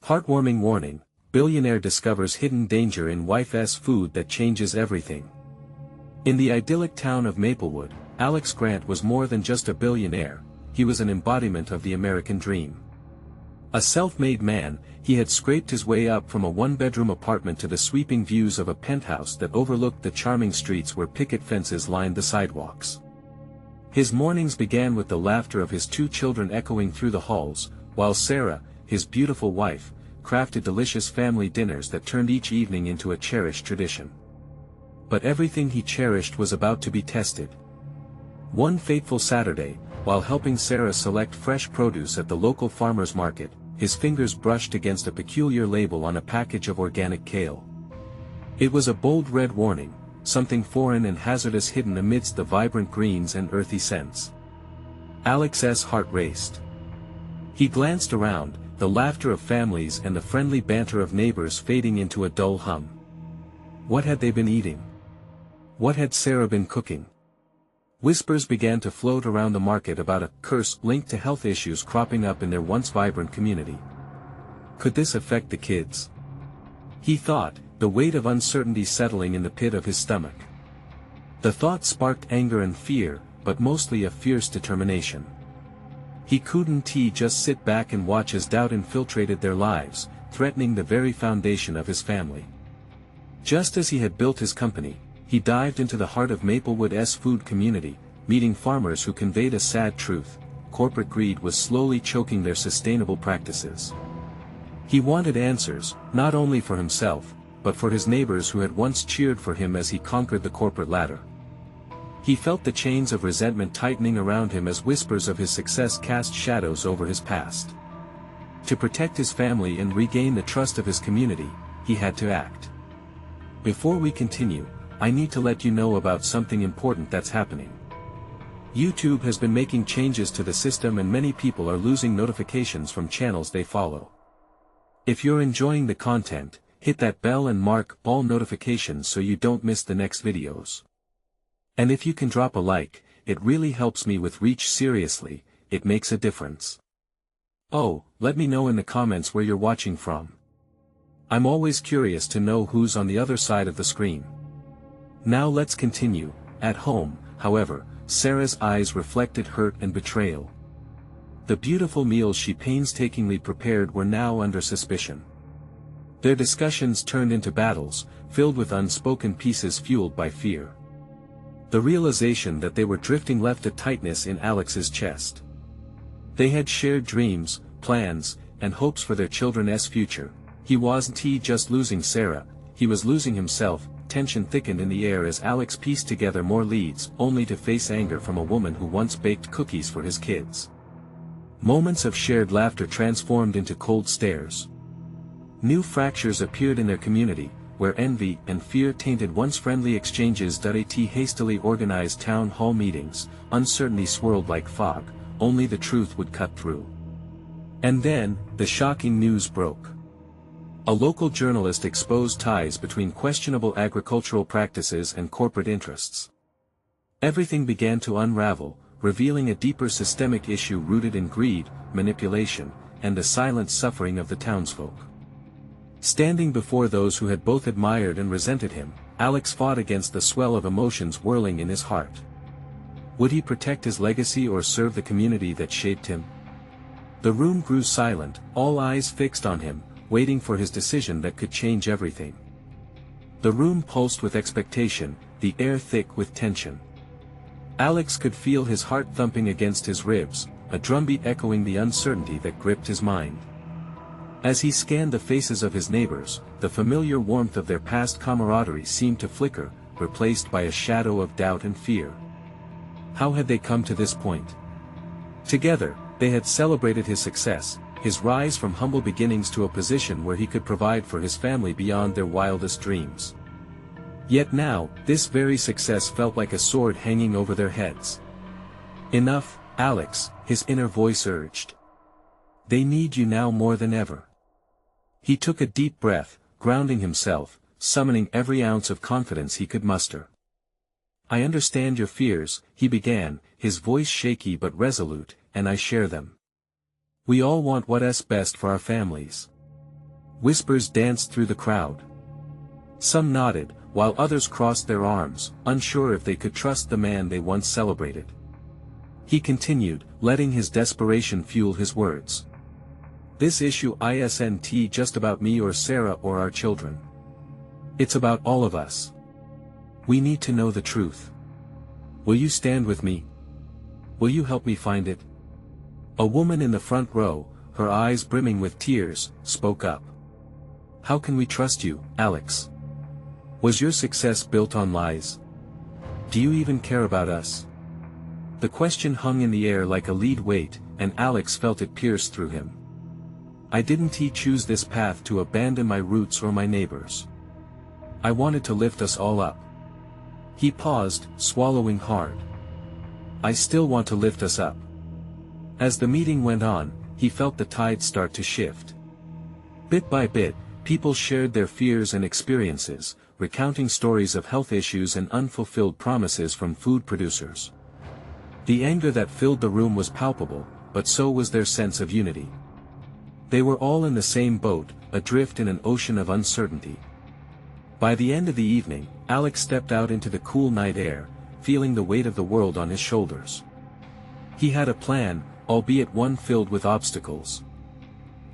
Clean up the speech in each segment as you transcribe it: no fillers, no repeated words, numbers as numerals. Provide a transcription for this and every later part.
Heartwarming warning, billionaire discovers hidden danger in wife's food that changes everything. In the idyllic town of Maplewood, Alex Grant was more than just a billionaire, he was an embodiment of the American dream. A self-made man, he had scraped his way up from a one-bedroom apartment to the sweeping views of a penthouse that overlooked the charming streets where picket fences lined the sidewalks. His mornings began with the laughter of his 2 children echoing through the halls, while Sarah, his beautiful wife, crafted delicious family dinners that turned each evening into a cherished tradition. But everything he cherished was about to be tested. One fateful Saturday, while helping Sarah select fresh produce at the local farmer's market, his fingers brushed against a peculiar label on a package of organic kale. It was a bold red warning, something foreign and hazardous hidden amidst the vibrant greens and earthy scents. Alex's heart raced. He glanced around, the laughter of families and the friendly banter of neighbors fading into a dull hum. What had they been eating? What had Sarah been cooking? Whispers began to float around the market about a curse linked to health issues cropping up in their once vibrant community. Could this affect the kids? He thought, the weight of uncertainty settling in the pit of his stomach. The thought sparked anger and fear, but mostly a fierce determination. He couldn't just sit back and watch as doubt infiltrated their lives, threatening the very foundation of his family. Just as he had built his company, he dived into the heart of Maplewood's food community, meeting farmers who conveyed a sad truth: corporate greed was slowly choking their sustainable practices. He wanted answers, not only for himself, but for his neighbors who had once cheered for him as he conquered the corporate ladder. He felt the chains of resentment tightening around him as whispers of his success cast shadows over his past. To protect his family and regain the trust of his community, he had to act. Before we continue, I need to let you know about something important that's happening. YouTube has been making changes to the system and many people are losing notifications from channels they follow. If you're enjoying the content, hit that bell and mark all notifications so you don't miss the next videos. And if you can drop a like, it really helps me with reach. Seriously, it makes a difference. Oh, let me know in the comments where you're watching from. I'm always curious to know who's on the other side of the screen. Now let's continue. At home, however, Sarah's eyes reflected hurt and betrayal. The beautiful meals she painstakingly prepared were now under suspicion. Their discussions turned into battles, filled with unspoken pieces fueled by fear. The realization that they were drifting left a tightness in Alex's chest. They had shared dreams, plans, and hopes for their children's future. He wasn't just losing Sarah, he was losing himself. Tension thickened in the air as Alex pieced together more leads, only to face anger from a woman who once baked cookies for his kids. Moments of shared laughter transformed into cold stares. New fractures appeared in their community, where envy and fear tainted once friendly exchanges. At hastily organized town hall meetings, uncertainty swirled like fog, only the truth would cut through. And then, the shocking news broke. A local journalist exposed ties between questionable agricultural practices and corporate interests. Everything began to unravel, revealing a deeper systemic issue rooted in greed, manipulation, and the silent suffering of the townsfolk. Standing before those who had both admired and resented him, Alex fought against the swell of emotions whirling in his heart. Would he protect his legacy or serve the community that shaped him? The room grew silent, all eyes fixed on him, waiting for his decision that could change everything. The room pulsed with expectation, the air thick with tension. Alex could feel his heart thumping against his ribs, a drumbeat echoing the uncertainty that gripped his mind. As he scanned the faces of his neighbors, the familiar warmth of their past camaraderie seemed to flicker, replaced by a shadow of doubt and fear. How had they come to this point? Together, they had celebrated his success, his rise from humble beginnings to a position where he could provide for his family beyond their wildest dreams. Yet now, this very success felt like a sword hanging over their heads. Enough, Alex, his inner voice urged. They need you now more than ever. He took a deep breath, grounding himself, summoning every ounce of confidence he could muster. I understand your fears, he began, his voice shaky but resolute, and I share them. We all want what's best for our families. Whispers danced through the crowd. Some nodded, while others crossed their arms, unsure if they could trust the man they once celebrated. He continued, letting his desperation fuel his words. This issue isn't just about me or Sarah or our children. It's about all of us. We need to know the truth. Will you stand with me? Will you help me find it? A woman in the front row, her eyes brimming with tears, spoke up. How can we trust you, Alex? Was your success built on lies? Do you even care about us? The question hung in the air like a lead weight, and Alex felt it pierce through him. I didn't choose this path to abandon my roots or my neighbors. I wanted to lift us all up. He paused, swallowing hard. I still want to lift us up. As the meeting went on, he felt the tide start to shift. Bit by bit, people shared their fears and experiences, recounting stories of health issues and unfulfilled promises from food producers. The anger that filled the room was palpable, but so was their sense of unity. They were all in the same boat, adrift in an ocean of uncertainty. By the end of the evening, Alex stepped out into the cool night air, feeling the weight of the world on his shoulders. He had a plan, albeit one filled with obstacles.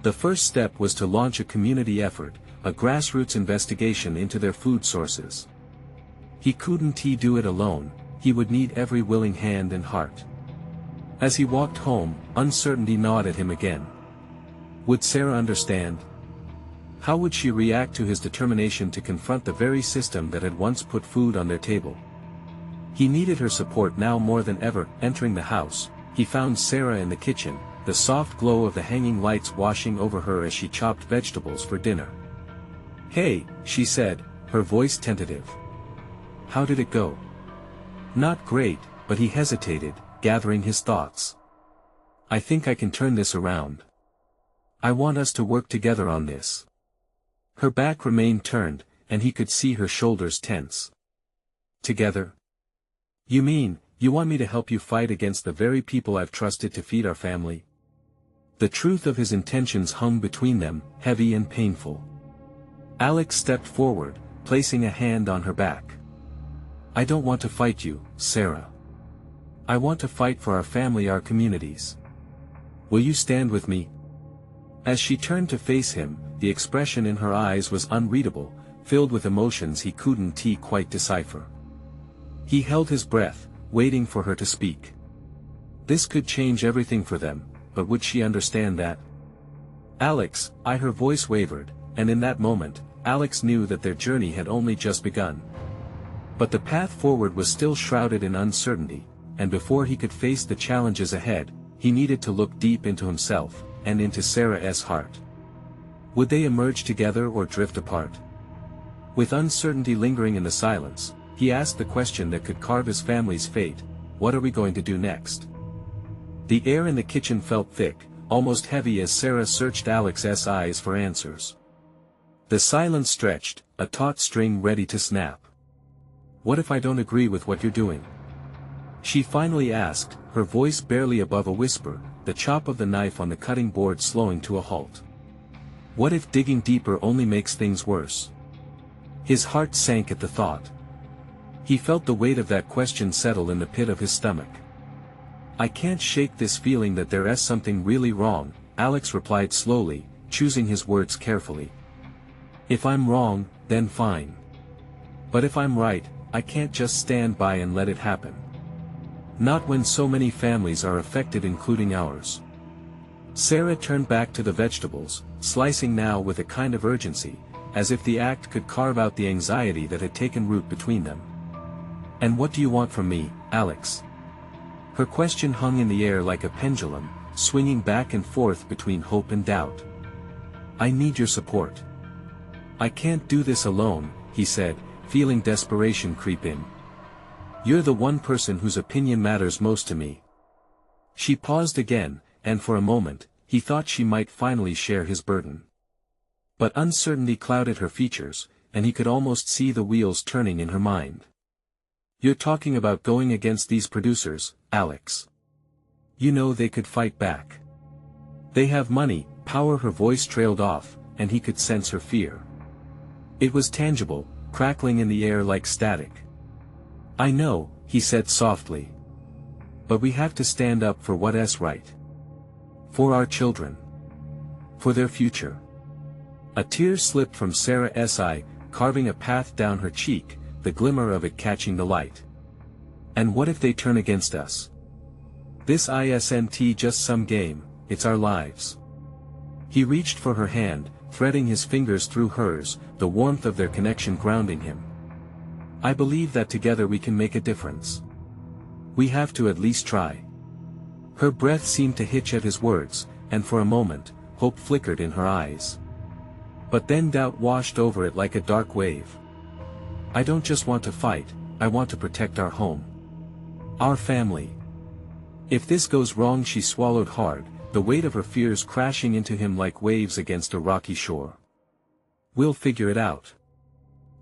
The first step was to launch a community effort, a grassroots investigation into their food sources. He couldn't do it alone, he would need every willing hand and heart. As he walked home, uncertainty gnawed at him again. Would Sarah understand? How would she react to his determination to confront the very system that had once put food on their table? He needed her support now more than ever. Entering the house, he found Sarah in the kitchen, the soft glow of the hanging lights washing over her as she chopped vegetables for dinner. Hey, she said, her voice tentative. How did it go? Not great, but he hesitated, gathering his thoughts. I think I can turn this around. I want us to work together on this. Her back remained turned, and he could see her shoulders tense. Together? You mean, you want me to help you fight against the very people I've trusted to feed our family? The truth of his intentions hung between them, heavy and painful. Alex stepped forward, placing a hand on her back. I don't want to fight you, Sarah. I want to fight for our family, our communities. Will you stand with me? As she turned to face him, the expression in her eyes was unreadable, filled with emotions he couldn't quite decipher. He held his breath, waiting for her to speak. This could change everything for them, but would she understand that? Alex, her voice wavered, and in that moment, Alex knew that their journey had only just begun. But the path forward was still shrouded in uncertainty, and before he could face the challenges ahead, he needed to look deep into himself, and into Sarah's heart. Would they emerge together or drift apart? With uncertainty lingering in the silence, he asked the question that could carve his family's fate: what are we going to do next? The air in the kitchen felt thick, almost heavy as Sarah searched Alex's eyes for answers. The silence stretched, a taut string ready to snap. What if I don't agree with what you're doing? She finally asked, her voice barely above a whisper, the chop of the knife on the cutting board slowing to a halt. What if digging deeper only makes things worse? His heart sank at the thought. He felt the weight of that question settle in the pit of his stomach. I can't shake this feeling that there is something really wrong, Alex replied slowly, choosing his words carefully. If I'm wrong, then fine. But if I'm right, I can't just stand by and let it happen. Not when so many families are affected, including ours. Sarah turned back to the vegetables, slicing now with a kind of urgency, as if the act could carve out the anxiety that had taken root between them. And what do you want from me, Alex? Her question hung in the air like a pendulum, swinging back and forth between hope and doubt. I need your support. I can't do this alone, he said, feeling desperation creep in. You're the one person whose opinion matters most to me. She paused again, and for a moment, he thought she might finally share his burden. But uncertainty clouded her features, and he could almost see the wheels turning in her mind. You're talking about going against these producers, Alex. You know they could fight back. They have money, power. Her voice trailed off, and he could sense her fear. It was tangible, crackling in the air like static. "I know," he said softly. "But we have to stand up for what's right. For our children. For their future." A tear slipped from Sarah's eye, carving a path down her cheek, the glimmer of it catching the light. "And what if they turn against us? This isn't just some game, it's our lives." He reached for her hand, threading his fingers through hers, the warmth of their connection grounding him. "I believe that together we can make a difference. We have to at least try." Her breath seemed to hitch at his words, and for a moment, hope flickered in her eyes. But then doubt washed over it like a dark wave. "I don't just want to fight, I want to protect our home. Our family. If this goes wrong," she swallowed hard, the weight of her fears crashing into him like waves against a rocky shore. "We'll figure it out.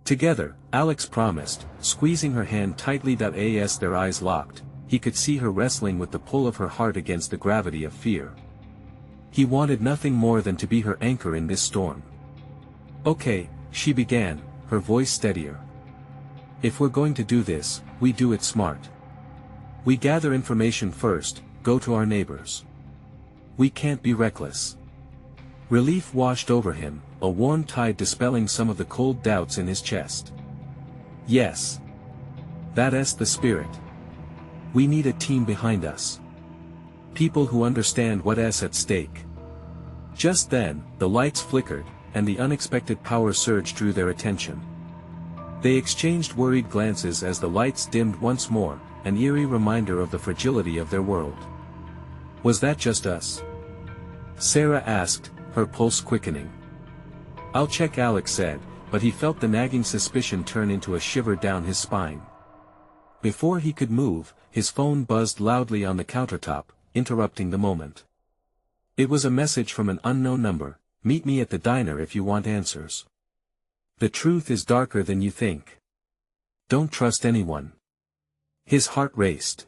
Together," Alex promised, squeezing her hand tightly. As their eyes locked, he could see her wrestling with the pull of her heart against the gravity of fear. He wanted nothing more than to be her anchor in this storm. "Okay," she began, her voice steadier. "If we're going to do this, we do it smart. We gather information first, go to our neighbors. We can't be reckless." Relief washed over him, a warm tide dispelling some of the cold doubts in his chest. "Yes. That's the spirit. We need a team behind us. People who understand what's at stake." Just then, the lights flickered, and the unexpected power surge drew their attention. They exchanged worried glances as the lights dimmed once more, an eerie reminder of the fragility of their world. "Was that just us?" Sarah asked, her pulse quickening. "I'll check," Alex said, but he felt the nagging suspicion turn into a shiver down his spine. Before he could move, his phone buzzed loudly on the countertop, interrupting the moment. It was a message from an unknown number: "Meet me at the diner if you want answers. The truth is darker than you think. Don't trust anyone." His heart raced.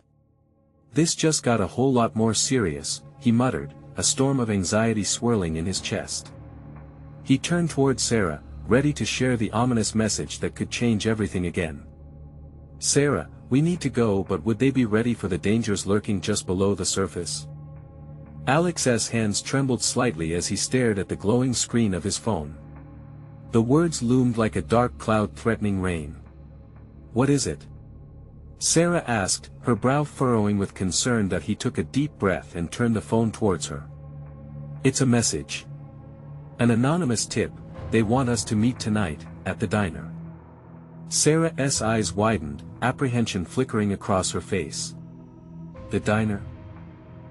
"This just got a whole lot more serious," he muttered, a storm of anxiety swirling in his chest. He turned toward Sarah, ready to share the ominous message that could change everything again. "Sarah, we need to go, but would they be ready for the dangers lurking just below the surface?" Alex's hands trembled slightly as he stared at the glowing screen of his phone. The words loomed like a dark cloud threatening rain. "What is it?" Sarah asked, her brow furrowing with concern. That he took a deep breath and turned the phone towards her. "It's a message. An anonymous tip: they want us to meet tonight, at the diner." Sarah's eyes widened, apprehension flickering across her face. "The diner?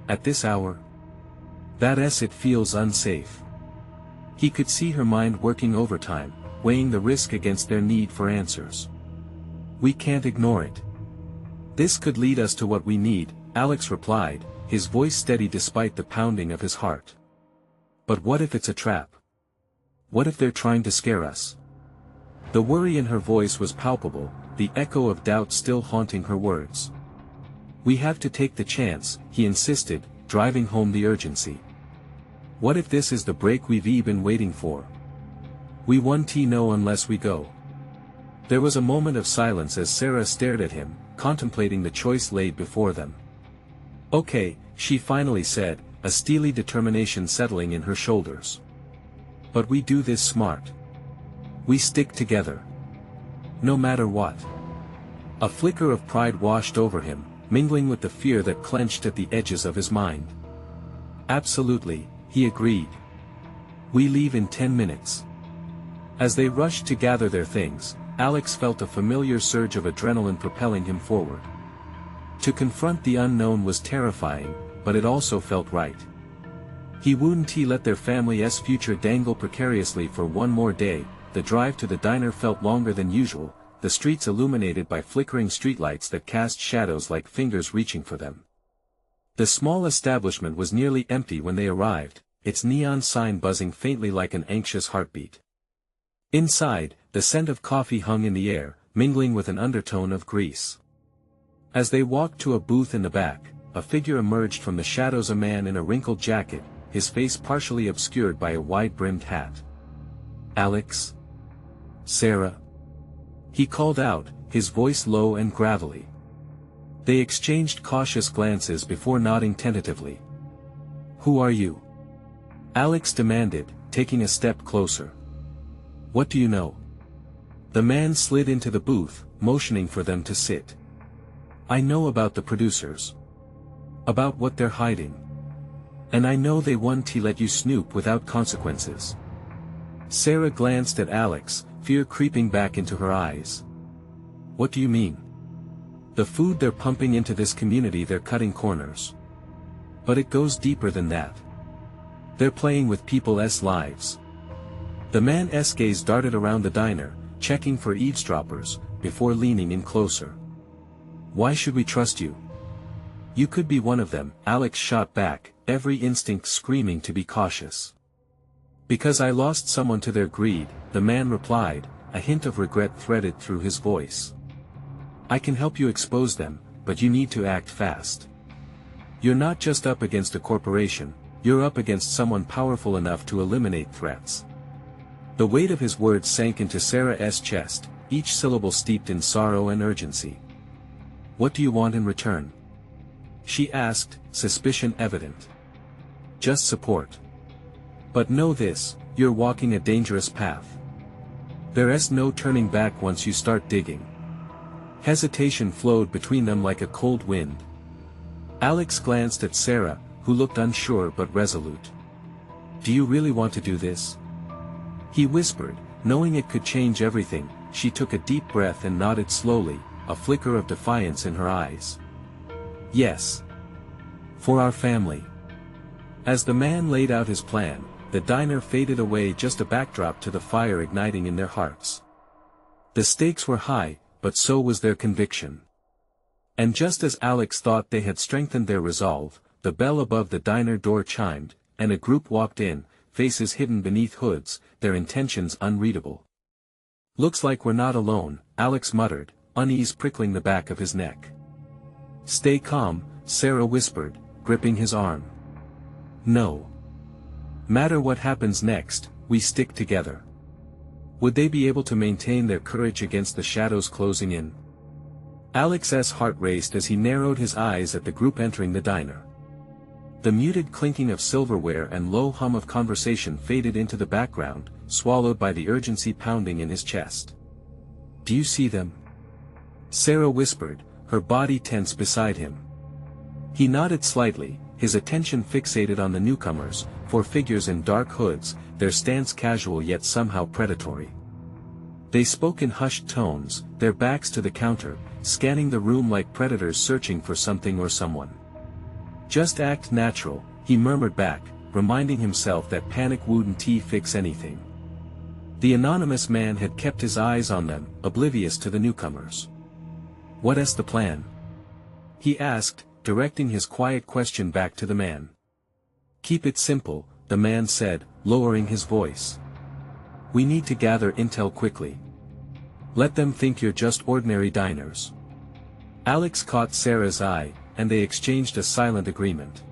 At this hour? It feels unsafe." He could see her mind working overtime, weighing the risk against their need for answers. "We can't ignore it. This could lead us to what we need," Alex replied, his voice steady despite the pounding of his heart. "But what if it's a trap? What if they're trying to scare us?" The worry in her voice was palpable, the echo of doubt still haunting her words. "We have to take the chance," he insisted, driving home the urgency. "What if this is the break we've been waiting for? We won't know unless we go." There was a moment of silence as Sarah stared at him, contemplating the choice laid before them. "Okay," she finally said, a steely determination settling in her shoulders. "But we do this smart. We stick together. No matter what." A flicker of pride washed over him, mingling with the fear that clenched at the edges of his mind. "Absolutely," he agreed. "We leave in 10 minutes. As they rushed to gather their things, Alex felt a familiar surge of adrenaline propelling him forward. To confront the unknown was terrifying, but it also felt right. He wouldn't let their family's future dangle precariously for one more day. The drive to the diner felt longer than usual, the streets illuminated by flickering streetlights that cast shadows like fingers reaching for them. The small establishment was nearly empty when they arrived, its neon sign buzzing faintly like an anxious heartbeat. Inside, the scent of coffee hung in the air, mingling with an undertone of grease. As they walked to a booth in the back, a figure emerged from the shadows, a man in a wrinkled jacket, his face partially obscured by a wide-brimmed hat. Alex? Sarah? He called out, his voice low and gravelly. They exchanged cautious glances before nodding tentatively. Who are you? Alex demanded, taking a step closer. What do you know? The man slid into the booth, motioning for them to sit. I know about the producers. About what they're hiding. And I know they want to let you snoop without consequences. Sarah glanced at Alex, fear creeping back into her eyes. What do you mean? The food they're pumping into this community, they're cutting corners. But it goes deeper than that. They're playing with people's lives. The man's gaze darted around the diner, checking for eavesdroppers, before leaning in closer. Why should we trust you? You could be one of them, Alex shot back, every instinct screaming to be cautious. Because I lost someone to their greed, the man replied, a hint of regret threaded through his voice. I can help you expose them, but you need to act fast. You're not just up against a corporation, you're up against someone powerful enough to eliminate threats. The weight of his words sank into Sarah's chest, each syllable steeped in sorrow and urgency. What do you want in return? She asked, suspicion evident. Just support. But know this, you're walking a dangerous path. There's no turning back once you start digging. Hesitation flowed between them like a cold wind. Alex glanced at Sarah, who looked unsure but resolute. Do you really want to do this? He whispered, knowing it could change everything. She took a deep breath and nodded slowly, a flicker of defiance in her eyes. Yes. For our family. As the man laid out his plan, the diner faded away, just a backdrop to the fire igniting in their hearts. The stakes were high, but so was their conviction. And just as Alex thought they had strengthened their resolve, the bell above the diner door chimed, and a group walked in, faces hidden beneath hoods, their intentions unreadable. Looks like we're not alone, Alex muttered, unease prickling the back of his neck. Stay calm, Sarah whispered, gripping his arm. No matter what happens next, we stick together. Would they be able to maintain their courage against the shadows closing in? Alex's heart raced as he narrowed his eyes at the group entering the diner. The muted clinking of silverware and low hum of conversation faded into the background, swallowed by the urgency pounding in his chest. Do you see them? Sarah whispered, her body tense beside him. He nodded slightly, his attention fixated on the newcomers, four figures in dark hoods, their stance casual yet somehow predatory. They spoke in hushed tones, their backs to the counter, scanning the room like predators searching for something or someone. Just act natural, he murmured back, reminding himself that panic wouldn't fix anything. The anonymous man had kept his eyes on them, oblivious to the newcomers. What's the plan? He asked, directing his quiet question back to the man. Keep it simple, the man said, lowering his voice. We need to gather intel quickly. Let them think you're just ordinary diners. Alex caught Sarah's eye, and they exchanged a silent agreement.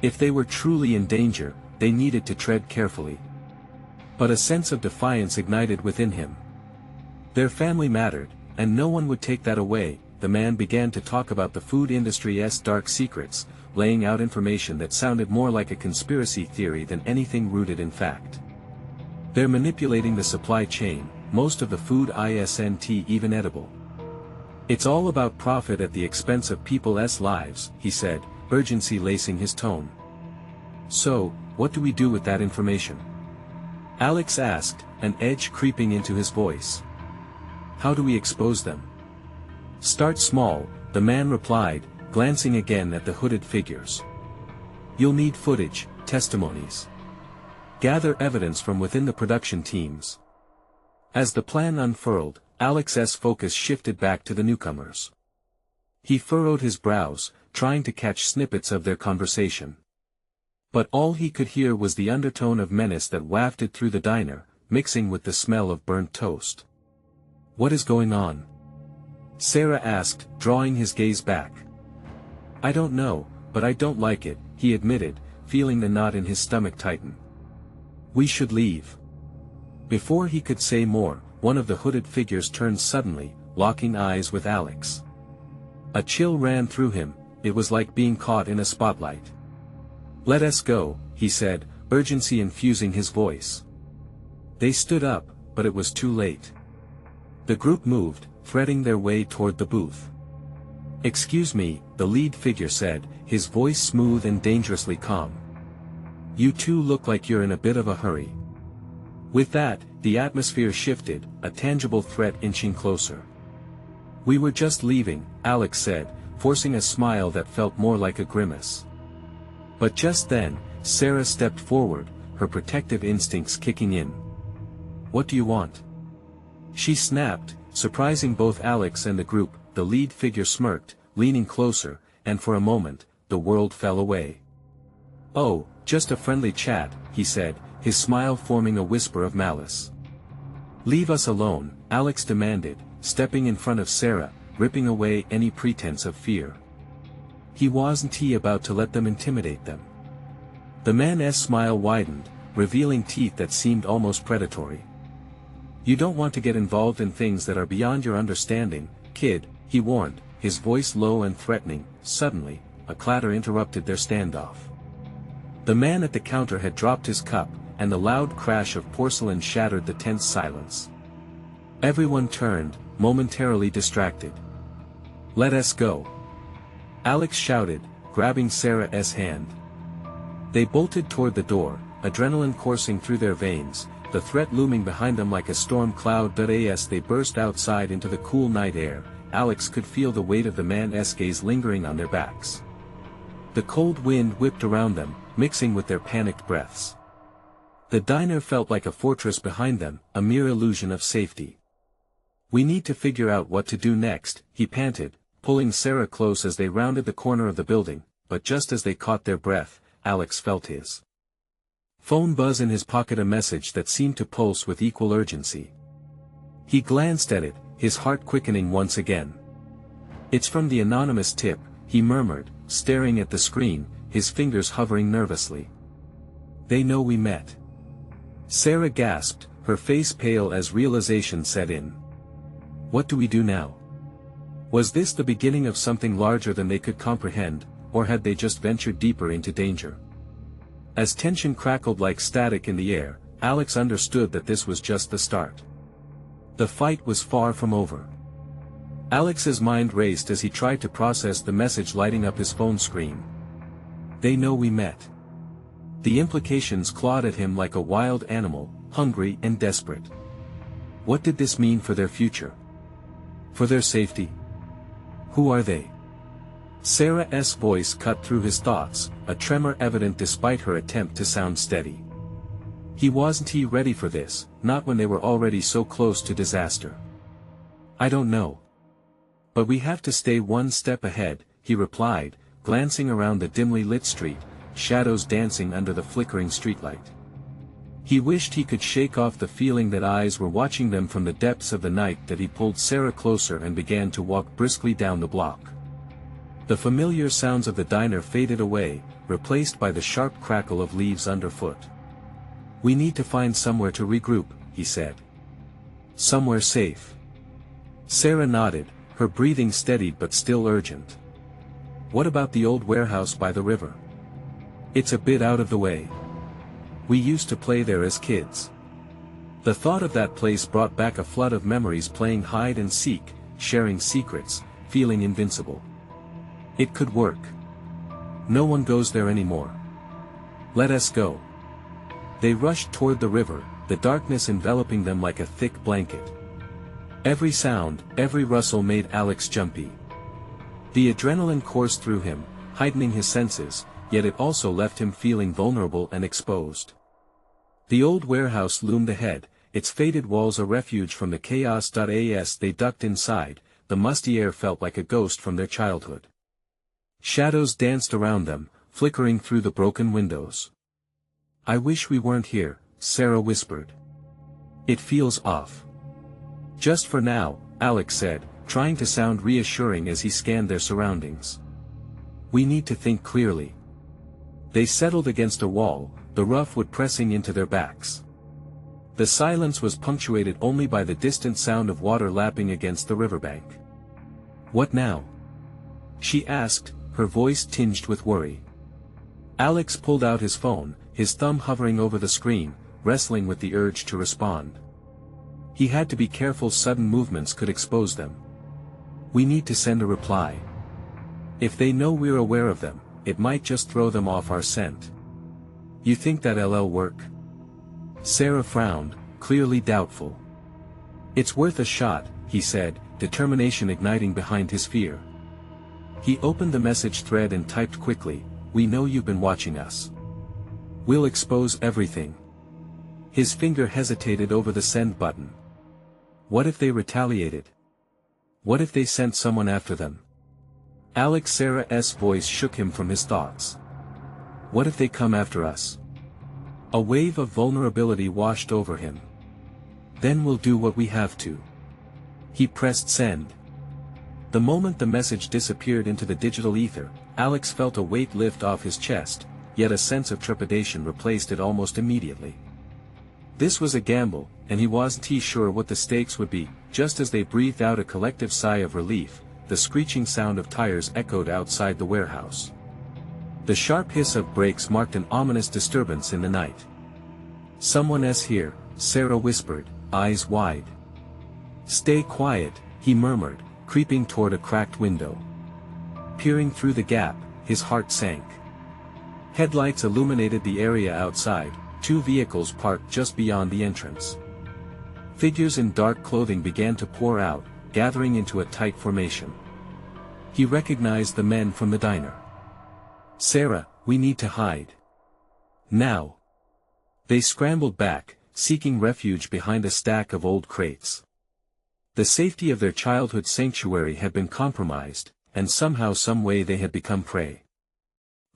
If they were truly in danger, they needed to tread carefully. But a sense of defiance ignited within him. Their family mattered, and no one would take that away. The man began to talk about the food industry's dark secrets, laying out information that sounded more like a conspiracy theory than anything rooted in fact. They're manipulating the supply chain, most of the food isn't even edible. It's all about profit at the expense of people's lives, he said, urgency lacing his tone. So, what do we do with that information? Alex asked, an edge creeping into his voice. How do we expose them? Start small, the man replied, glancing again at the hooded figures. You'll need footage, testimonies. Gather evidence from within the production teams. As the plan unfurled, Alex's focus shifted back to the newcomers. He furrowed his brows, trying to catch snippets of their conversation. But all he could hear was the undertone of menace that wafted through the diner, mixing with the smell of burnt toast. What is going on? Sarah asked, drawing his gaze back. I don't know, but I don't like it, he admitted, feeling the knot in his stomach tighten. We should leave. Before he could say more, one of the hooded figures turned suddenly, locking eyes with Alex. A chill ran through him, it was like being caught in a spotlight. "Let us go," he said, urgency infusing his voice. They stood up, but it was too late. The group moved, threading their way toward the booth. "Excuse me," the lead figure said, his voice smooth and dangerously calm. "You two look like you're in a bit of a hurry." With that, the atmosphere shifted, a tangible threat inching closer. "We were just leaving," Alex said, forcing a smile that felt more like a grimace. But just then, Sarah stepped forward, her protective instincts kicking in. "What do you want?" she snapped, surprising both Alex and the group. The lead figure smirked, leaning closer, and for a moment, the world fell away. "Oh, just a friendly chat," he said, his smile forming a whisper of malice. "Leave us alone," Alex demanded, stepping in front of Sarah, ripping away any pretense of fear. Wasn't he about to let them intimidate them? The man's smile widened, revealing teeth that seemed almost predatory. "You don't want to get involved in things that are beyond your understanding, kid," he warned, his voice low and threatening. Suddenly, a clatter interrupted their standoff. The man at the counter had dropped his cup, and the loud crash of porcelain shattered the tense silence. Everyone turned, momentarily distracted. "Let us go," Alex shouted, grabbing Sarah's hand. They bolted toward the door, adrenaline coursing through their veins, the threat looming behind them like a storm cloud. As they burst outside into the cool night air, Alex could feel the weight of the man's gaze lingering on their backs. The cold wind whipped around them, mixing with their panicked breaths. The diner felt like a fortress behind them, a mere illusion of safety. "We need to figure out what to do next," he panted, pulling Sarah close as they rounded the corner of the building, but just as they caught their breath, Alex felt his phone buzz in his pocket, a message that seemed to pulse with equal urgency. He glanced at it, his heart quickening once again. "It's from the anonymous tip," he murmured, staring at the screen, his fingers hovering nervously. "They know we met." Sarah gasped, her face pale as realization set in. What do we do now? Was this the beginning of something larger than they could comprehend, or had they just ventured deeper into danger? As tension crackled like static in the air, Alex understood that this was just the start. The fight was far from over. Alex's mind raced as he tried to process the message lighting up his phone screen. "They know we met." The implications clawed at him like a wild animal, hungry and desperate. What did this mean for their future? For their safety? Who are they? Sarah's voice cut through his thoughts, a tremor evident despite her attempt to sound steady. Wasn't he ready for this, not when they were already so close to disaster? "I don't know. But we have to stay one step ahead," he replied, glancing around the dimly lit street, shadows dancing under the flickering streetlight. He wished he could shake off the feeling that eyes were watching them from the depths of the night. That he pulled Sarah closer and began to walk briskly down the block. The familiar sounds of the diner faded away, replaced by the sharp crackle of leaves underfoot. "We need to find somewhere to regroup," he said. "Somewhere safe." Sarah nodded, her breathing steadied but still urgent. "What about the old warehouse by the river? It's a bit out of the way. We used to play there as kids." The thought of that place brought back a flood of memories, playing hide and seek, sharing secrets, feeling invincible. It could work. No one goes there anymore. "Let us go." They rushed toward the river, the darkness enveloping them like a thick blanket. Every sound, every rustle made Alex jumpy. The adrenaline coursed through him, heightening his senses, yet it also left him feeling vulnerable and exposed. The old warehouse loomed ahead, its faded walls a refuge from the chaos. As they ducked inside, the musty air felt like a ghost from their childhood. Shadows danced around them, flickering through the broken windows. "I wish we weren't here," Sarah whispered. "It feels off." "Just for now," Alex said, trying to sound reassuring as he scanned their surroundings. "We need to think clearly." They settled against a wall, the rough wood pressing into their backs. The silence was punctuated only by the distant sound of water lapping against the riverbank. "What now?" she asked, her voice tinged with worry. Alex pulled out his phone, his thumb hovering over the screen, wrestling with the urge to respond. He had to be careful, sudden movements could expose them. "We need to send a reply. If they know we're aware of them, it might just throw them off our scent." "You think that'll work?" Sarah frowned, clearly doubtful. "It's worth a shot," he said, determination igniting behind his fear. He opened the message thread and typed quickly, "We know you've been watching us. We'll expose everything." His finger hesitated over the send button. What if they retaliated? What if they sent someone after them? Sarah's voice shook him from his thoughts. What if they come after us? A wave of vulnerability washed over him. "Then we'll do what we have to." He pressed send. The moment the message disappeared into the digital ether, Alex felt a weight lift off his chest, yet a sense of trepidation replaced it almost immediately. This was a gamble, and he wasn't sure what the stakes would be. Just as they breathed out a collective sigh of relief, the screeching sound of tires echoed outside the warehouse. The sharp hiss of brakes marked an ominous disturbance in the night. "Someone's here," Sarah whispered, eyes wide. "Stay quiet," he murmured, creeping toward a cracked window. Peering through the gap, his heart sank. Headlights illuminated the area outside, two vehicles parked just beyond the entrance. Figures in dark clothing began to pour out, gathering into a tight formation. He recognized the men from the diner. "Sarah, we need to hide. Now." They scrambled back, seeking refuge behind a stack of old crates. The safety of their childhood sanctuary had been compromised, and somehow some way they had become prey.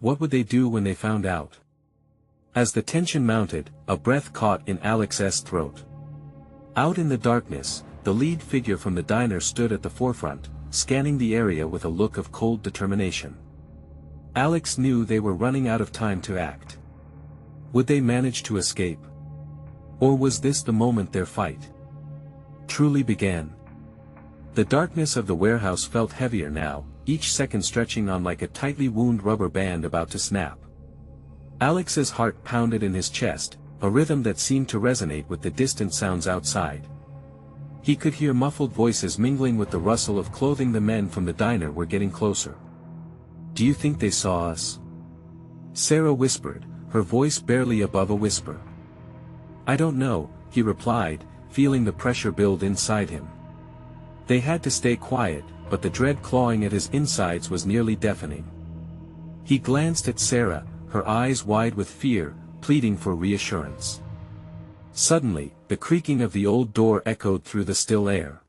What would they do when they found out? As the tension mounted, a breath caught in Alex's throat. Out in the darkness, the lead figure from the diner stood at the forefront, scanning the area with a look of cold determination. Alex knew they were running out of time to act. Would they manage to escape? Or was this the moment their fight truly began? The darkness of the warehouse felt heavier now, each second stretching on like a tightly wound rubber band about to snap. Alex's heart pounded in his chest, a rhythm that seemed to resonate with the distant sounds outside. He could hear muffled voices mingling with the rustle of clothing. The men from the diner were getting closer. "Do you think they saw us?" Sarah whispered, her voice barely above a whisper. "I don't know," he replied, feeling the pressure build inside him. They had to stay quiet, but the dread clawing at his insides was nearly deafening. He glanced at Sarah, her eyes wide with fear, pleading for reassurance. Suddenly, the creaking of the old door echoed through the still air.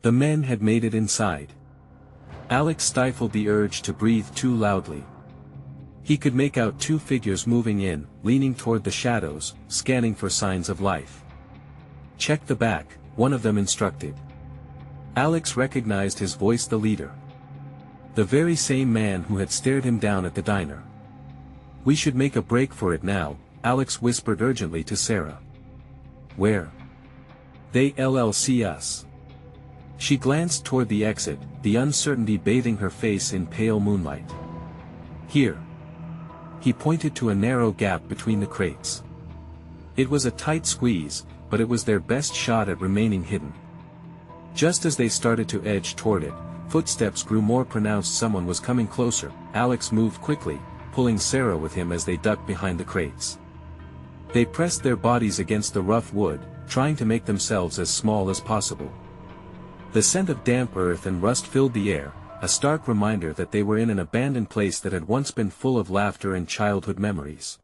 The men had made it inside. Alex stifled the urge to breathe too loudly. He could make out two figures moving in, leaning toward the shadows, scanning for signs of life. "Check the back," one of them instructed. Alex recognized his voice, the leader. The very same man who had stared him down at the diner. "We should make a break for it now," Alex whispered urgently to Sarah. "Where?" "They'll see us." She glanced toward the exit, the uncertainty bathing her face in pale moonlight. "Here." He pointed to a narrow gap between the crates. It was a tight squeeze, but it was their best shot at remaining hidden. Just as they started to edge toward it, footsteps grew more pronounced. Someone was coming closer. Alex moved quickly, pulling Sarah with him as they ducked behind the crates. They pressed their bodies against the rough wood, trying to make themselves as small as possible. The scent of damp earth and rust filled the air, a stark reminder that they were in an abandoned place that had once been full of laughter and childhood memories.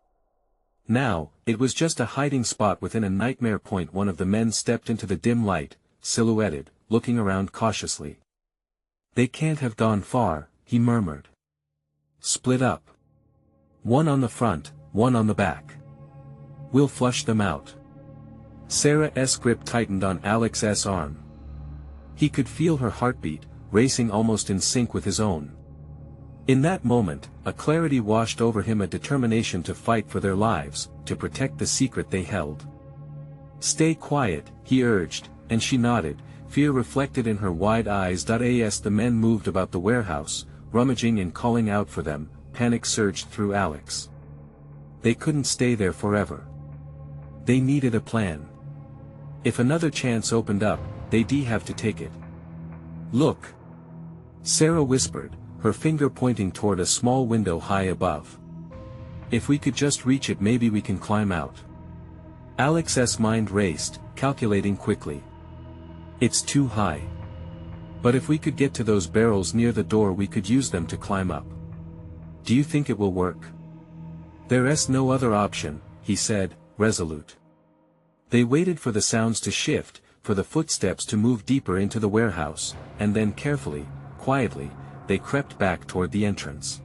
Now, it was just a hiding spot within a nightmare point. One of the men stepped into the dim light, silhouetted, looking around cautiously. "They can't have gone far," he murmured. "Split up. One on the front, one on the back. We'll flush them out." Sarah's grip tightened on Alex's arm. He could feel her heartbeat, racing almost in sync with his own. In that moment, a clarity washed over him, a determination to fight for their lives, to protect the secret they held. Stay quiet, he urged, and she nodded, fear reflected in her wide eyes. As the men moved about the warehouse, rummaging and calling out for them, panic surged through Alex. They couldn't stay there forever. They needed a plan. If another chance opened up, they'd have to take it. Look! Sarah whispered, her finger pointing toward a small window high above. If we could just reach it, maybe we can climb out. Alex's mind raced, calculating quickly. It's too high. But if we could get to those barrels near the door, we could use them to climb up. Do you think it will work? There's no other option, he said, resolute. They waited for the sounds to shift, for the footsteps to move deeper into the warehouse, and then carefully, quietly, they crept back toward the entrance.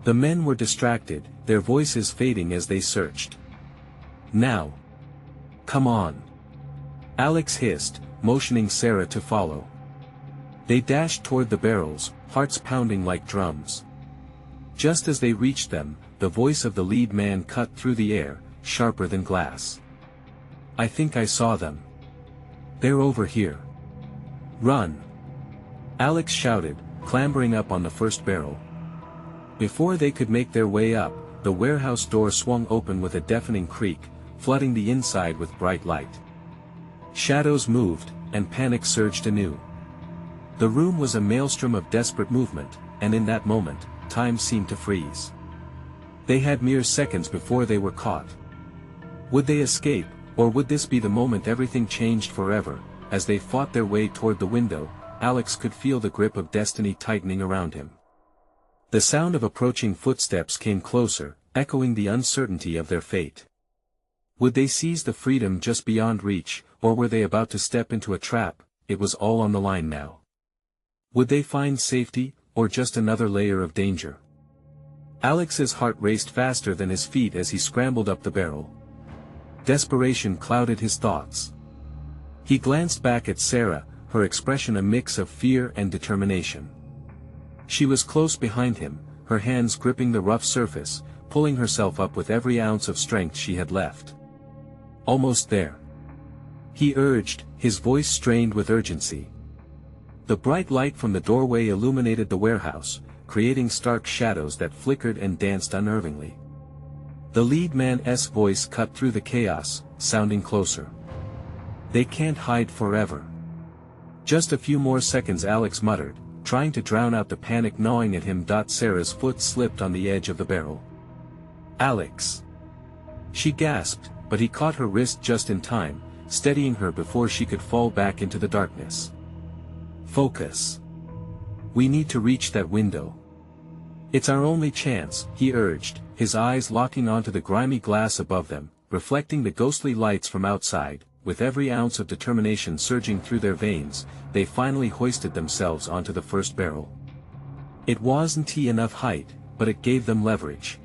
The men were distracted, their voices fading as they searched. Now! Come on! Alex hissed, motioning Sarah to follow. They dashed toward the barrels, hearts pounding like drums. Just as they reached them, the voice of the lead man cut through the air, sharper than glass. I think I saw them. They're over here. Run! Alex shouted, clambering up on the first barrel. Before they could make their way up, the warehouse door swung open with a deafening creak, flooding the inside with bright light. Shadows moved, and panic surged anew. The room was a maelstrom of desperate movement, and in that moment, time seemed to freeze. They had mere seconds before they were caught. Would they escape, or would this be the moment everything changed forever? As they fought their way toward the window, Alex could feel the grip of destiny tightening around him. The sound of approaching footsteps came closer, echoing the uncertainty of their fate. Would they seize the freedom just beyond reach, or were they about to step into a trap? It was all on the line now. Would they find safety, or just another layer of danger? Alex's heart raced faster than his feet as he scrambled up the barrel. Desperation clouded his thoughts. He glanced back at Sarah, her expression a mix of fear and determination. She was close behind him, her hands gripping the rough surface, pulling herself up with every ounce of strength she had left. Almost there. He urged, his voice strained with urgency. The bright light from the doorway illuminated the warehouse, creating stark shadows that flickered and danced unnervingly. The lead man's voice cut through the chaos, sounding closer. They can't hide forever. Just a few more seconds, Alex muttered, trying to drown out the panic gnawing at him. Sarah's foot slipped on the edge of the barrel. Alex! She gasped, but he caught her wrist just in time, steadying her before she could fall back into the darkness. Focus. We need to reach that window. It's our only chance, he urged, his eyes locking onto the grimy glass above them, reflecting the ghostly lights from outside. With every ounce of determination surging through their veins, they finally hoisted themselves onto the first barrel. It wasn't enough height, but it gave them leverage.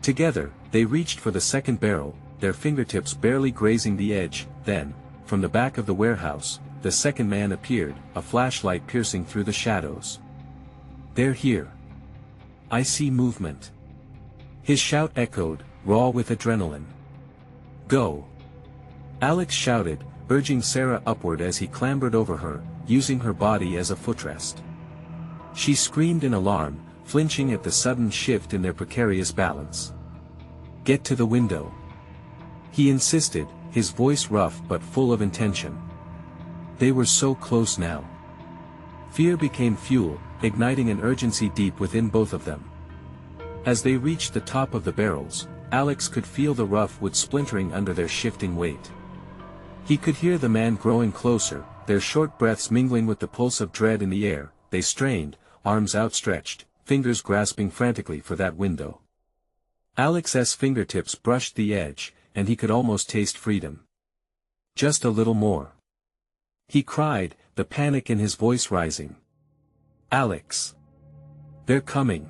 Together, they reached for the second barrel, their fingertips barely grazing the edge. Then, from the back of the warehouse, the second man appeared, a flashlight piercing through the shadows. They're here. I see movement. His shout echoed, raw with adrenaline. Go! Alex shouted, urging Sarah upward as he clambered over her, using her body as a footrest. She screamed in alarm, flinching at the sudden shift in their precarious balance. Get to the window. He insisted, his voice rough but full of intention. They were so close now. Fear became fuel, igniting an urgency deep within both of them. As they reached the top of the barrels, Alex could feel the rough wood splintering under their shifting weight. He could hear the man growing closer, their short breaths mingling with the pulse of dread in the air. They strained, arms outstretched, fingers grasping frantically for that window. Alex's fingertips brushed the edge, and he could almost taste freedom. Just a little more. He cried, the panic in his voice rising. Alex! They're coming!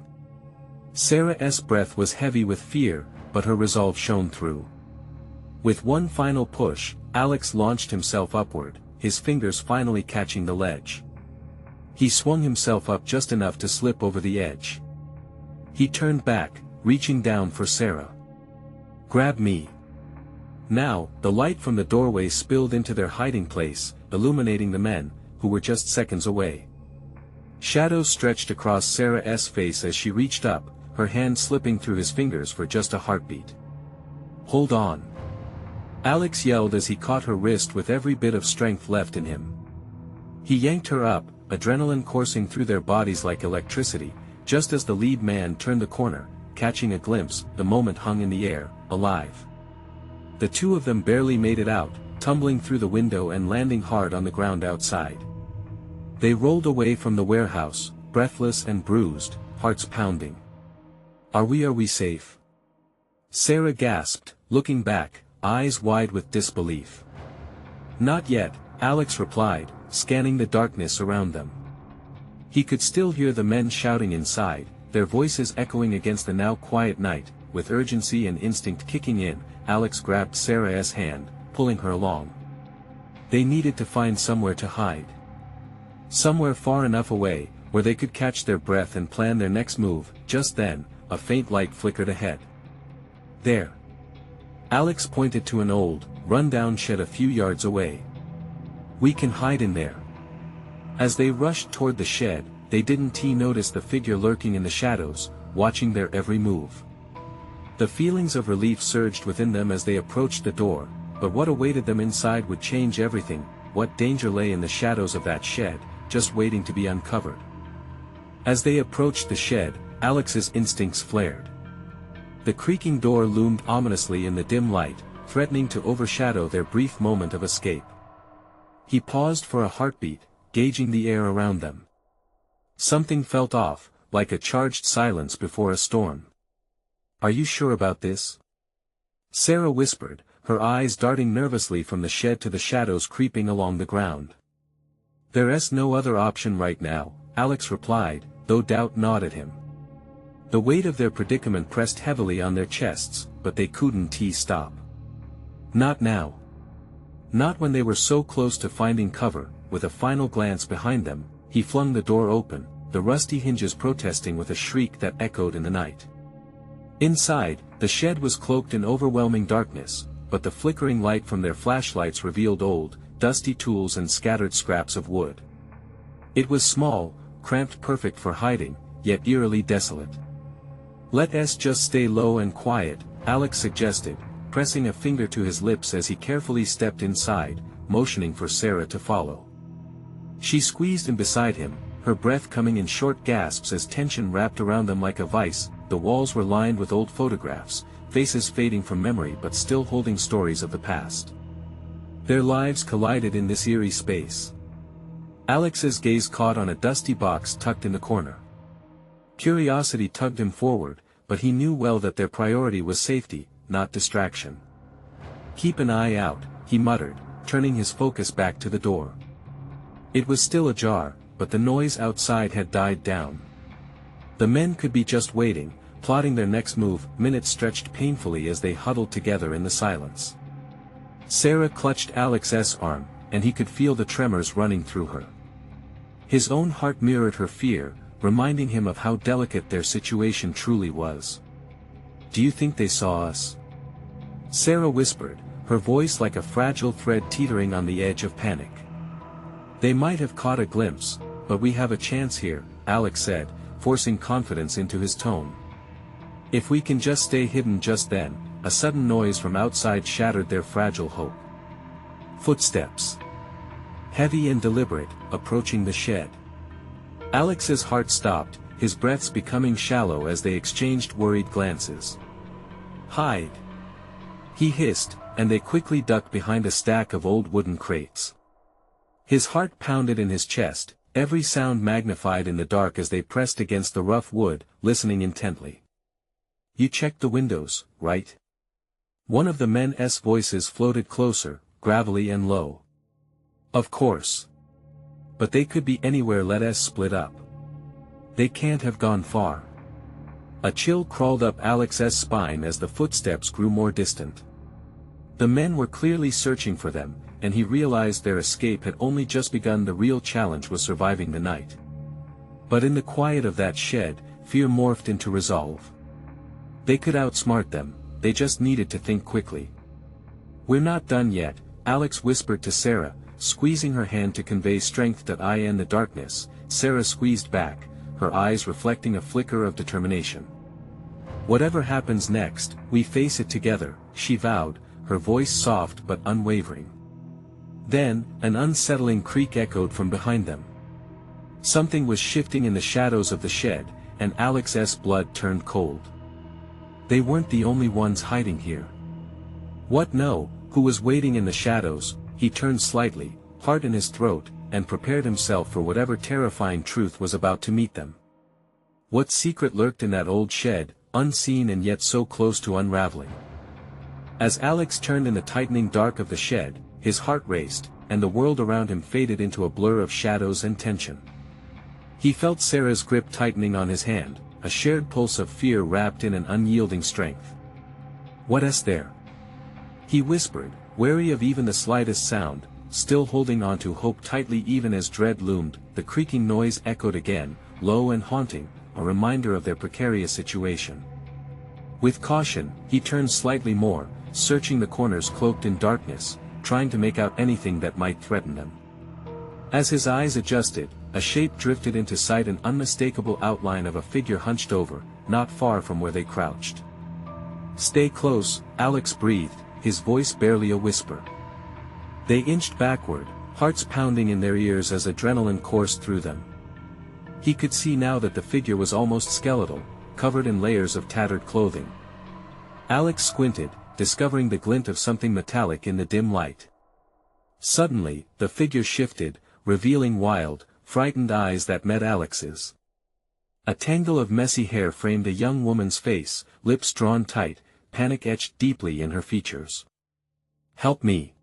Sarah's breath was heavy with fear, but her resolve shone through. With one final push, Alex launched himself upward, his fingers finally catching the ledge. He swung himself up just enough to slip over the edge. He turned back, reaching down for Sarah. Grab me! Now, the light from the doorway spilled into their hiding place, illuminating the men, who were just seconds away. Shadows stretched across Sarah's face as she reached up, her hand slipping through his fingers for just a heartbeat. "Hold on!" Alex yelled as he caught her wrist with every bit of strength left in him. He yanked her up, adrenaline coursing through their bodies like electricity, just as the lead man turned the corner, catching a glimpse. The moment hung in the air, alive. The two of them barely made it out, tumbling through the window and landing hard on the ground outside. They rolled away from the warehouse, breathless and bruised, hearts pounding. Are we safe?" Sarah gasped, looking back, eyes wide with disbelief. "Not yet," Alex replied, scanning the darkness around them. He could still hear the men shouting inside, their voices echoing against the now quiet night. With urgency and instinct kicking in, Alex grabbed Sarah's hand, pulling her along. They needed to find somewhere to hide. Somewhere far enough away, where they could catch their breath and plan their next move. Just then, a faint light flickered ahead. "There!" Alex pointed to an old, run-down shed a few yards away. "We can hide in there." As they rushed toward the shed, they didn't notice the figure lurking in the shadows, watching their every move. The feelings of relief surged within them as they approached the door, but what awaited them inside would change everything. What danger lay in the shadows of that shed, just waiting to be uncovered? As they approached the shed, Alex's instincts flared. The creaking door loomed ominously in the dim light, threatening to overshadow their brief moment of escape. He paused for a heartbeat, gauging the air around them. Something felt off, like a charged silence before a storm. "Are you sure about this?" Sarah whispered, her eyes darting nervously from the shed to the shadows creeping along the ground. "There's no other option right now," Alex replied, though doubt gnawed at him. The weight of their predicament pressed heavily on their chests, but they couldn't stop. Not now. Not when they were so close to finding cover. With a final glance behind them, he flung the door open, the rusty hinges protesting with a shriek that echoed in the night. Inside, the shed was cloaked in overwhelming darkness, but the flickering light from their flashlights revealed old, dusty tools and scattered scraps of wood. It was small, cramped, perfect for hiding, yet eerily desolate. "Let's just stay low and quiet," Alex suggested, pressing a finger to his lips as he carefully stepped inside, motioning for Sarah to follow. She squeezed in beside him, her breath coming in short gasps as tension wrapped around them like a vice. The walls were lined with old photographs, faces fading from memory but still holding stories of the past. Their lives collided in this eerie space. Alex's gaze caught on a dusty box tucked in the corner. Curiosity tugged him forward, but he knew well that their priority was safety, not distraction. "Keep an eye out," he muttered, turning his focus back to the door. It was still ajar, but the noise outside had died down. The men could be just waiting, plotting their next move. Minutes stretched painfully as they huddled together in the silence. Sarah clutched Alex's arm, and he could feel the tremors running through her. His own heart mirrored her fear, reminding him of how delicate their situation truly was. "Do you think they saw us?" Sarah whispered, her voice like a fragile thread teetering on the edge of panic. "They might have caught a glimpse, but we have a chance here," Alex said, forcing confidence into his tone. "If we can just stay hidden." Just then, a sudden noise from outside shattered their fragile hope. Footsteps. Heavy and deliberate, approaching the shed. Alex's heart stopped, his breaths becoming shallow as they exchanged worried glances. "Hide!" he hissed, and they quickly ducked behind a stack of old wooden crates. His heart pounded in his chest, every sound magnified in the dark as they pressed against the rough wood, listening intently. "You checked the windows, right?" One of the men's voices floated closer, gravelly and low. "Of course. But they could be anywhere. Let us split up. They can't have gone far." A chill crawled up Alex's spine as the footsteps grew more distant. The men were clearly searching for them, and he realized their escape had only just begun. The real challenge was surviving the night. But in the quiet of that shed, fear morphed into resolve. They could outsmart them, they just needed to think quickly. "We're not done yet," Alex whispered to Sarah, squeezing her hand to convey strength. In the darkness, Sarah squeezed back, her eyes reflecting a flicker of determination. "Whatever happens next, we face it together," she vowed, her voice soft but unwavering. Then, an unsettling creak echoed from behind them. Something was shifting in the shadows of the shed, and Alex's blood turned cold. They weren't the only ones hiding here. What? No, who was waiting in the shadows? He turned slightly, heart in his throat, and prepared himself for whatever terrifying truth was about to meet them. What secret lurked in that old shed, unseen and yet so close to unraveling? As Alex turned in the tightening dark of the shed, his heart raced, and the world around him faded into a blur of shadows and tension. He felt Sarah's grip tightening on his hand, a shared pulse of fear wrapped in an unyielding strength. "What's there?" he whispered, wary of even the slightest sound, still holding on to hope tightly even as dread loomed. The creaking noise echoed again, low and haunting, a reminder of their precarious situation. With caution, he turned slightly more, searching the corners cloaked in darkness, trying to make out anything that might threaten them. As his eyes adjusted, a shape drifted into sight, an unmistakable outline of a figure hunched over, not far from where they crouched. "Stay close," Alex breathed, his voice barely a whisper. They inched backward, hearts pounding in their ears as adrenaline coursed through them. He could see now that the figure was almost skeletal, covered in layers of tattered clothing. Alex squinted, discovering the glint of something metallic in the dim light. Suddenly, the figure shifted, revealing wild, frightened eyes that met Alex's. A tangle of messy hair framed a young woman's face, lips drawn tight, panic etched deeply in her features. "Help me!"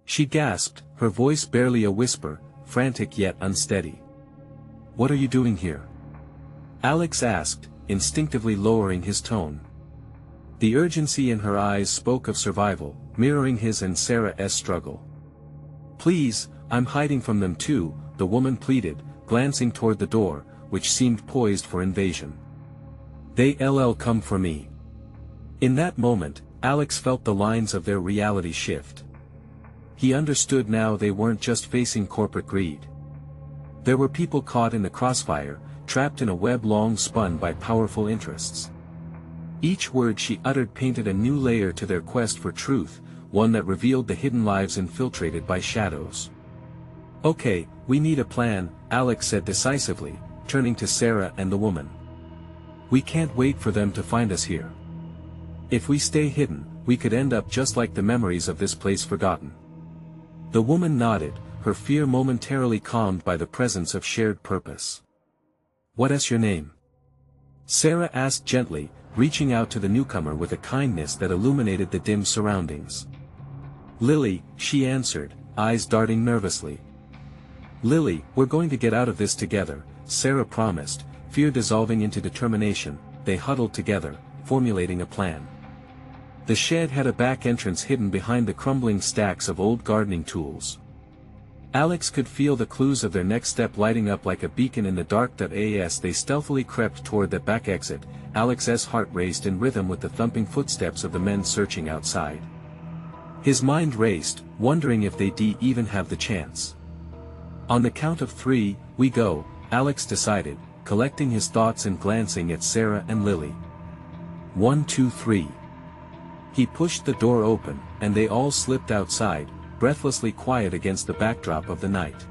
she gasped, her voice barely a whisper, frantic yet unsteady. "What are you doing here?" Alex asked, instinctively lowering his tone. The urgency in her eyes spoke of survival, mirroring his and Sarah's struggle. "Please, I'm hiding from them too," the woman pleaded, glancing toward the door, which seemed poised for invasion. "They'll come for me." In that moment, Alex felt the lines of their reality shift. He understood now they weren't just facing corporate greed. There were people caught in the crossfire, trapped in a web long spun by powerful interests. Each word she uttered painted a new layer to their quest for truth, one that revealed the hidden lives infiltrated by shadows. "Okay, we need a plan," Alex said decisively, turning to Sarah and the woman. "We can't wait for them to find us here. If we stay hidden, we could end up just like the memories of this place forgotten." The woman nodded, her fear momentarily calmed by the presence of shared purpose. "What's your name?" Sarah asked gently, reaching out to the newcomer with a kindness that illuminated the dim surroundings. "Lily," she answered, eyes darting nervously. "Lily, we're going to get out of this together," Sarah promised, fear dissolving into determination. They huddled together, formulating a plan. The shed had a back entrance hidden behind the crumbling stacks of old gardening tools. Alex could feel the clues of their next step lighting up like a beacon in the dark. As they stealthily crept toward the back exit, Alex's heart raced in rhythm with the thumping footsteps of the men searching outside. His mind raced, wondering if they'd even have the chance. On the count of 3, we go, Alex decided, collecting his thoughts and glancing at Sarah and Lily. 1, 2, 3. He pushed the door open, and they all slipped outside, breathlessly quiet against the backdrop of the night.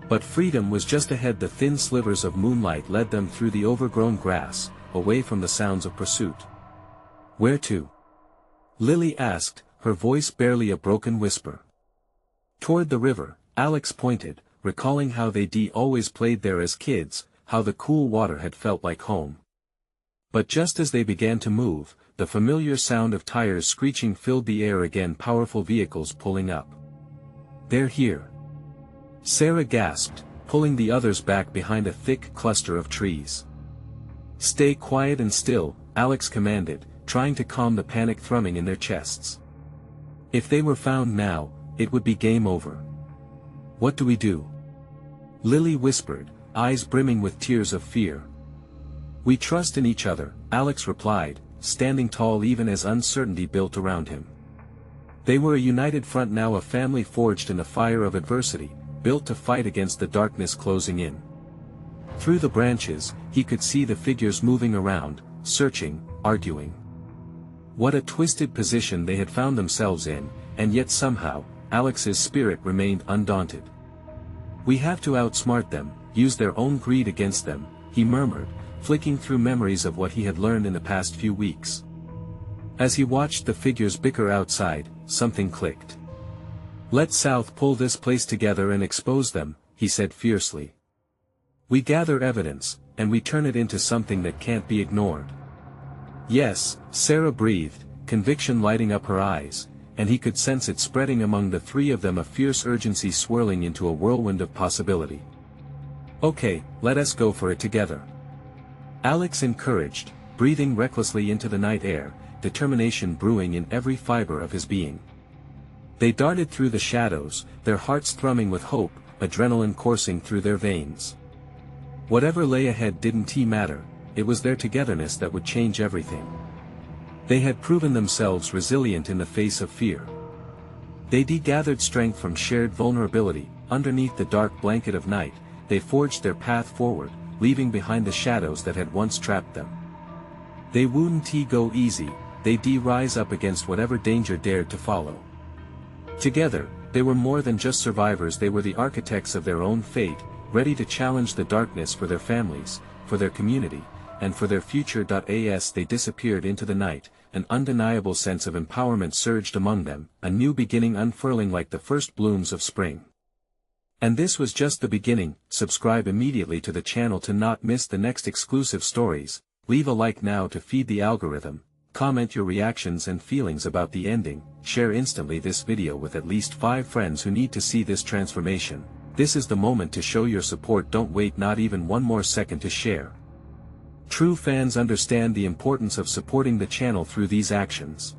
But freedom was just ahead. The thin slivers of moonlight led them through the overgrown grass, away from the sounds of pursuit. "Where to?" Lily asked, her voice barely a broken whisper. "Toward the river," Alex pointed, recalling how they'd always played there as kids, how the cool water had felt like home. But just as they began to move, the familiar sound of tires screeching filled the air again. Powerful vehicles pulling up. "They're here," Sarah gasped, pulling the others back behind a thick cluster of trees. "Stay quiet and still," Alex commanded, trying to calm the panic thrumming in their chests. If they were found now, it would be game over. "What do we do?" Lily whispered, eyes brimming with tears of fear. "We trust in each other," Alex replied, standing tall even as uncertainty built around him. They were a united front now, a family forged in the fire of adversity, built to fight against the darkness closing in. Through the branches, he could see the figures moving around, searching, arguing. What a twisted position they had found themselves in, and yet somehow, Alex's spirit remained undaunted. "We have to outsmart them, use their own greed against them," he murmured, flicking through memories of what he had learned in the past few weeks. As he watched the figures bicker outside, something clicked. "Let South pull this place together and expose them," he said fiercely. "We gather evidence, and we turn it into something that can't be ignored." "Yes," Sarah breathed, conviction lighting up her eyes, and he could sense it spreading among the three of them, a fierce urgency swirling into a whirlwind of possibility. "Okay, let us go for it together," Alex encouraged, breathing recklessly into the night air, determination brewing in every fiber of his being. They darted through the shadows, their hearts thrumming with hope, adrenaline coursing through their veins. Whatever lay ahead didn't matter, it was their togetherness that would change everything. They had proven themselves resilient in the face of fear. They gathered strength from shared vulnerability. Underneath the dark blanket of night, they forged their path forward, leaving behind the shadows that had once trapped them. They wouldn't go easy, they rise up against whatever danger dared to follow. Together, they were more than just survivors, they were the architects of their own fate, ready to challenge the darkness for their families, for their community, and for their future. As they disappeared into the night, an undeniable sense of empowerment surged among them, a new beginning unfurling like the first blooms of spring. And this was just the beginning. Subscribe immediately to the channel to not miss the next exclusive stories, leave a like now to feed the algorithm, comment your reactions and feelings about the ending, share instantly this video with at least 5 friends who need to see this transformation. This is the moment to show your support, don't wait not even one more second to share. True fans understand the importance of supporting the channel through these actions.